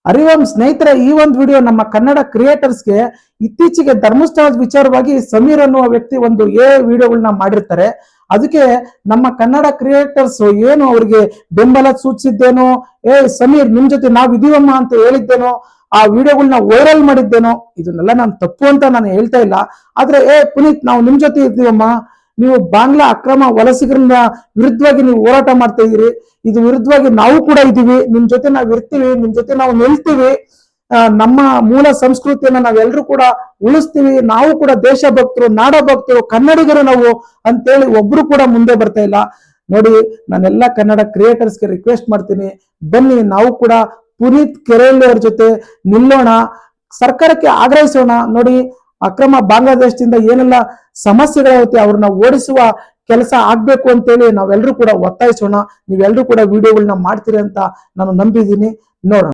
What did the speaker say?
ಅರಿವಂ ಸ್ನೇಹಿತರೆ, ಈ ಒಂದು ವಿಡಿಯೋ ನಮ್ಮ ಕನ್ನಡ ಕ್ರಿಯೇಟರ್ಸ್ಗೆ ಇತ್ತೀಚೆಗೆ ಧರ್ಮಸ್ಥಳದ ವಿಚಾರವಾಗಿ ಸಮೀರ್ ಅನ್ನುವ ವ್ಯಕ್ತಿ ಒಂದು ವಿಡಿಯೋಗಳನ್ನ ಮಾಡಿರ್ತಾರೆ. ಅದಕ್ಕೆ ನಮ್ಮ ಕನ್ನಡ ಕ್ರಿಯೇಟರ್ಸ್ ಏನು ಅವ್ರಿಗೆ ಬೆಂಬಲ ಸೂಚಿಸಿದ್ದೇನೋ, ಸಮೀರ್ ನಿಮ್ ಜೊತೆ ನಾವ್ ಇದೀವಮ್ಮ ಅಂತ ಹೇಳಿದ್ದೇನೋ, ಆ ವಿಡಿಯೋಗಳನ್ನ ವೈರಲ್ ಮಾಡಿದ್ದೇನೋ, ಇದನ್ನೆಲ್ಲ ನಾನು ತಪ್ಪು ಅಂತ ನಾನು ಹೇಳ್ತಾ ಇಲ್ಲ. ಆದ್ರೆ ಪುನೀತ್, ನಾವು ನಿಮ್ ಜೊತೆ ಇದ್ದೀವಮ್ಮ, ನೀವು ಬಾಂಗ್ಲಾ ಅಕ್ರಮ ವಲಸಿಗರನ್ನ ವಿರುದ್ಧವಾಗಿ ನೀವು ಹೋರಾಟ ಮಾಡ್ತಾ ಇದೀರಿ, ಇದು ವಿರುದ್ಧವಾಗಿ ನಾವು ಕೂಡ ಇದೀವಿ, ನಿಮ್ ಜೊತೆ ನಾವು ಇರ್ತೀವಿ, ನಿಮ್ ಜೊತೆ ನಾವು ನಿಲ್ತೀವಿ, ನಮ್ಮ ಮೂಲ ಸಂಸ್ಕೃತಿಯನ್ನ ನಾವೆಲ್ಲರೂ ಕೂಡ ಉಳಿಸ್ತೀವಿ, ನಾವು ಕೂಡ ದೇಶ ಭಕ್ತರು, ನಾಡ ಭಕ್ತರು, ಕನ್ನಡಿಗರು ನಾವು ಅಂತೇಳಿ ಒಬ್ರು ಕೂಡ ಮುಂದೆ ಬರ್ತಾ ಇಲ್ಲ. ನೋಡಿ, ನಾನೆಲ್ಲ ಕನ್ನಡ ಕ್ರಿಯೇಟರ್ಸ್ಗೆ ರಿಕ್ವೆಸ್ಟ್ ಮಾಡ್ತೀನಿ, ಬನ್ನಿ ನಾವು ಕೂಡ ಪುನೀತ್ ಕೆರೆಯಲ್ಲಿ ಅವ್ರ ಜೊತೆ ನಿಲ್ಲೋಣ, ಸರ್ಕಾರಕ್ಕೆ ಆಗ್ರಹಿಸೋಣ. ನೋಡಿ, ಅಕ್ರಮ ಬಾಂಗ್ಲಾದೇಶದಿಂದ ಏನೆಲ್ಲ ಸಮಸ್ಯೆಗಳಾಗುತ್ತೆ ಅವ್ರನ್ನ ಓಡಿಸುವ ಕೆಲಸ ಆಗ್ಬೇಕು ಅಂತೇಳಿ ನಾವೆಲ್ಲರೂ ಕೂಡ ಒತ್ತಾಯಿಸೋಣ. ನೀವೆಲ್ಲರೂ ಕೂಡ ವಿಡಿಯೋಗಳನ್ನ ಮಾಡ್ತೀರಿ ಅಂತ ನಾನು ನಂಬಿದ್ದೀನಿ. ನೋಡೋಣ.